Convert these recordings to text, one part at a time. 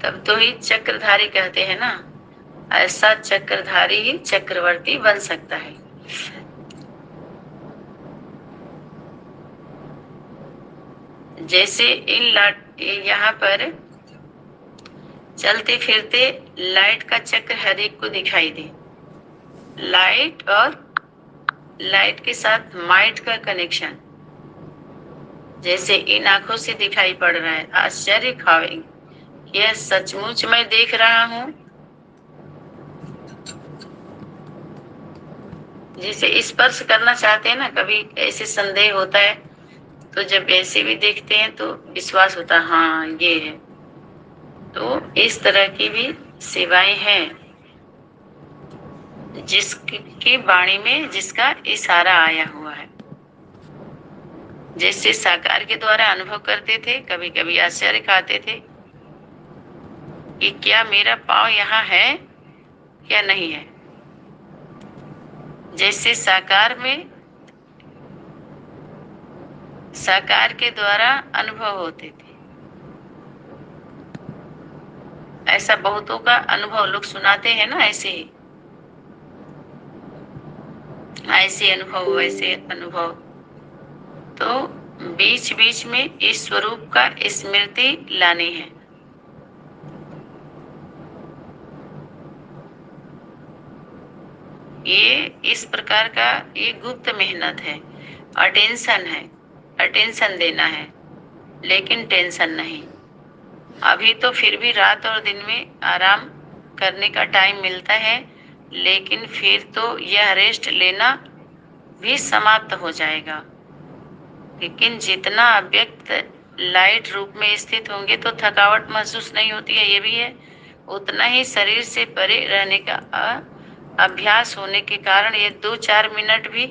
तब तो ही चक्रधारी कहते हैं ना, ऐसा चक्रधारी ही चक्रवर्ती बन सकता है। जैसे यहाँ पर चलते फिरते लाइट का चक्र हर एक को दिखाई दे, लाइट और लाइट के साथ माइट का कनेक्शन जैसे इन आंखों से दिखाई पड़ रहा है। आश्चर्य खावेंगे, यह सचमुच मैं देख रहा हूँ। जिसे स्पर्श करना चाहते हैं ना, कभी ऐसे संदेह होता है तो जब ऐसे भी देखते हैं तो विश्वास होता है, हाँ ये है। तो इस तरह की भी सेवाएं हैं जिसकी वाणी में जिसका इशारा आया हुआ है। जैसे साकार के द्वारा अनुभव करते थे, कभी कभी आश्चर्य खाते थे कि क्या मेरा पांव यहाँ है या नहीं है। जैसे साकार के द्वारा अनुभव होते थे, ऐसा बहुतों का अनुभव लोग सुनाते हैं ना, ऐसे अनुभव वैसे अनुभव। तो बीच बीच में इस स्वरूप का स्मृति लानी है। ये इस प्रकार का ये गुप्त मेहनत है, अटेंशन है, अटेंशन देना है, लेकिन टेंशन नहीं। अभी तो फिर भी रात और दिन में आराम करने का टाइम मिलता है, लेकिन फिर तो यह रेस्ट लेना भी समाप्त हो जाएगा। लेकिन जितना अव्यक्त लाइट रूप में स्थित होंगे तो थकावट महसूस नहीं होती है, ये भी है। उतना ही शरीर से परे रहने का अभ्यास होने के कारण ये 2-4 मिनट भी,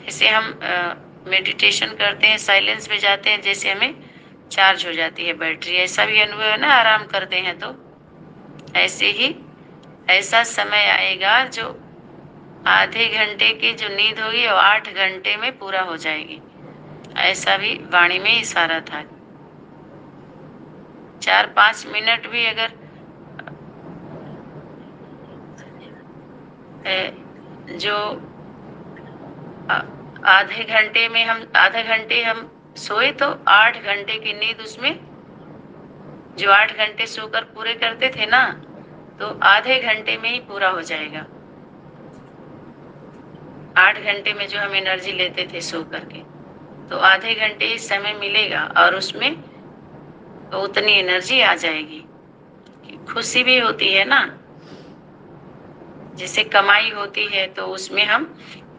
जैसे हम मेडिटेशन करते हैं, साइलेंस में जाते हैं, जैसे हमें चार्ज हो जाती है बैटरी, ऐसा भी अनुभव है ना। आराम करते हैं तो ऐसे ही ऐसा समय आएगा जो आधे घंटे की जो नींद होगी वो 8 घंटे में पूरा हो जाएगी। ऐसा भी वाणी में इशारा था। 4-5 मिनट भी अगर जो आधे घंटे हम सोए तो 8 घंटे की नींद, उसमें जो 8 घंटे सोकर पूरे करते थे ना, तो आधे घंटे में ही पूरा हो जाएगा। 8 घंटे में जो हम एनर्जी लेते थे सो करके, तो आधे घंटे ही समय मिलेगा और उसमें तो उतनी एनर्जी आ जाएगी। खुशी भी होती है ना, जैसे कमाई होती है तो उसमें हम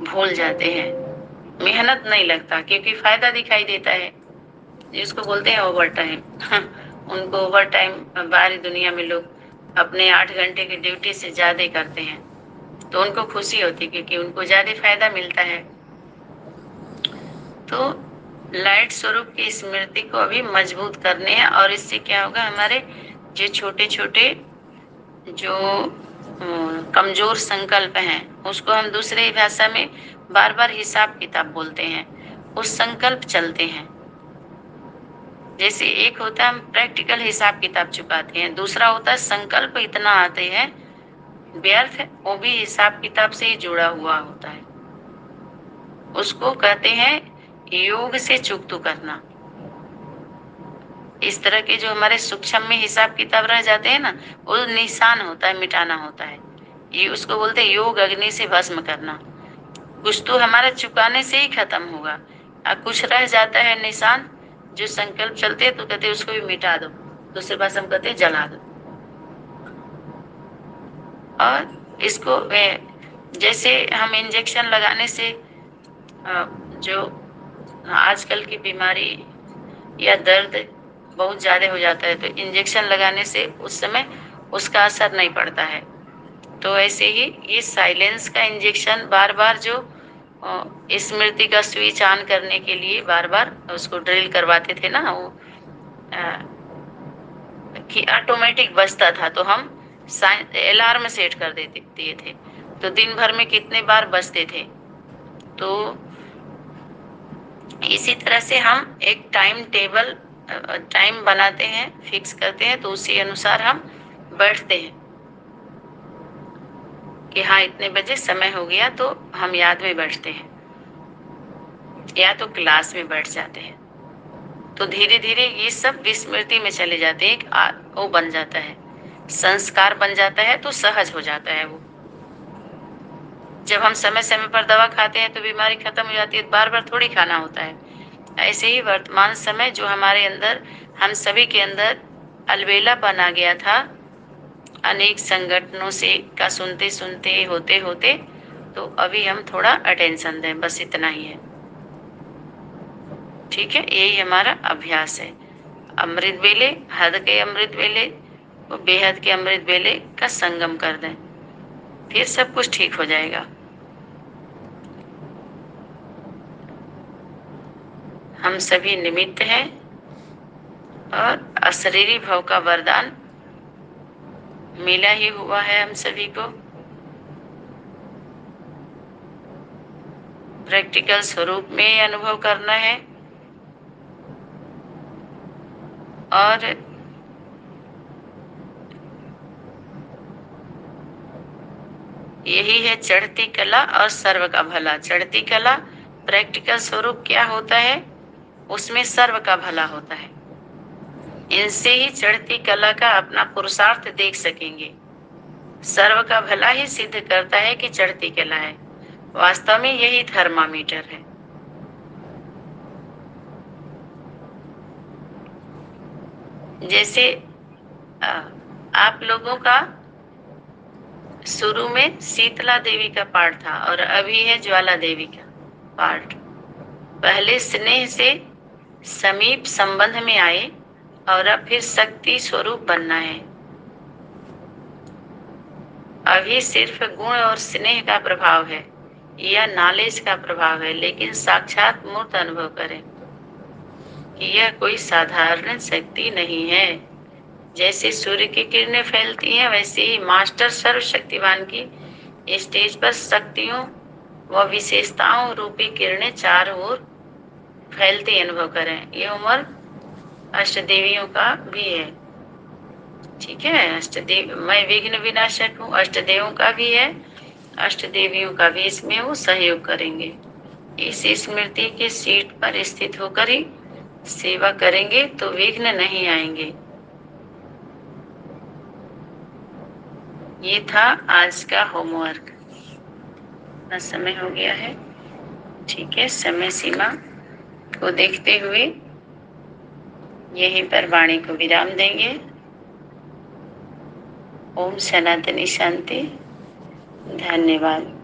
भूल जाते हैं, मेहनत नहीं लगता क्योंकि फायदा दिखाई देता है। जिसको बोलते हैं ओवर टाइम उनको ओवर टाइम बाहरी दुनिया में लोग अपने 8 घंटे की ड्यूटी से ज्यादा करते हैं, तो उनको खुशी होती है क्योंकि उनको ज्यादा फायदा मिलता है। तो लाइट स्वरूप की स्मृति को अभी मजबूत करने हैं, और इससे क्या होगा, हमारे जो छोटे छोटे जो कमजोर संकल्प हैं उसको हम दूसरे भाषा में बार बार हिसाब किताब बोलते हैं, उस संकल्प चलते हैं। जैसे एक होता है हम प्रैक्टिकल हिसाब किताब चुकाते हैं, दूसरा होता है संकल्प इतना आते हैं व्यर्थ, वो भी हिसाब किताब से ही जुड़ा हुआ होता है। उसको कहते हैं योग से चुकतू करना। इस तरह के जो हमारे सूक्ष्म में हिसाब किताब रह जाते हैं ना, वो निशान होता है, मिटाना होता है। ये उसको बोलते हैं योग अग्नि से भस्म करना। कुछ तो हमारा चुकाने से ही खत्म होगा, और कुछ रह जाता है निशान जो संकल्प चलते हैं, तो कहते हैं उसको भी मिटा दो, दूसरी भाषा में कहते हैं जला दो। और इसको जैसे हम इंजेक्शन लगाने से जो आजकल की बीमारी या दर्द बहुत ज्यादा हो जाता है, तो इंजेक्शन लगाने से उस समय उसका असर नहीं पड़ता है। तो ऐसे ही ये साइलेंस का इंजेक्शन बार बार जो स्मृति का स्विच ऑन करने के लिए बार बार उसको ड्रिल करवाते थे ना, वो कि ऑटोमेटिक बजता था, तो हम अलार्म सेट कर दिए थे, तो दिन भर में कितने बार बजते थे। तो इसी तरह से हम एक टाइम टेबल टाइम बनाते हैं, फिक्स करते हैं, तो उसी अनुसार हम बैठते हैं कि हाँ इतने बजे समय हो गया, तो हम याद में बैठते हैं या तो क्लास में बैठ जाते हैं। तो धीरे धीरे ये सब विस्मृति में चले जाते हैं, वो बन जाता है, संस्कार बन जाता है, तो सहज हो जाता है वो। जब हम समय समय पर दवा खाते हैं तो बीमारी खत्म हो जाती है, बार बार थोड़ी खाना होता है। ऐसे ही वर्तमान समय जो हमारे अंदर, हम सभी के अंदर अलबेलापन आ गया था, अनेक संगठनों से का सुनते सुनते होते होते, तो अभी हम थोड़ा अटेंशन दें, बस इतना ही है। ठीक है, यही हमारा अभ्यास है। अमृत वेले, हद के अमृत वेले और बेहद के अमृत वेले का संगम कर दें, फिर सब कुछ ठीक हो जाएगा। हम सभी निमित्त हैं और अशरीरी भव का वरदान मिला ही हुआ है हम सभी को। प्रैक्टिकल स्वरूप में अनुभव करना है और यही है चढ़ती कला और सर्व का भला। चढ़ती कला प्रैक्टिकल स्वरूप क्या होता है, उसमें सर्व का भला होता है। इनसे ही चढ़ती कला का अपना पुरुषार्थ देख सकेंगे। सर्व का भला ही सिद्ध करता है कि चढ़ती कला है। वास्तव में यही थर्मामीटर है। जैसे आप लोगों का शुरू में शीतला देवी का पाठ था और अभी है ज्वाला देवी का पाठ। पहले स्नेह से समीप संबंध में आए और अब फिर शक्ति स्वरूप बनना है। अभी सिर्फ गुण और स्नेह का प्रभाव है या नॉलेज का प्रभाव है, लेकिन साक्षात मूर्त अनुभव करें कि यह कोई साधारण शक्ति नहीं है। जैसे सूर्य की किरणें फैलती हैं, वैसे ही मास्टर सर्वशक्तिवान की स्टेज पर शक्तियों व विशेषताओं रूपी किरणें चारों ओर फैलते अनुभव करें। ये उम्र अष्टदेवियों का भी है। ठीक है, अष्टदेव, मैं विघ्न विनाशक हूँ, अष्टदेवों का भी है, अष्टदेवियों का भी इसमें वो सहयोग करेंगे। इस स्मृति के सीट पर स्थित होकर ही सेवा करेंगे तो विघ्न नहीं आएंगे। ये था आज का होमवर्क। ना समय हो गया है, ठीक है, समय सीमा को देखते हुए यहीं पर वाणी को विराम देंगे। ओम सनातनी शांति। धन्यवाद।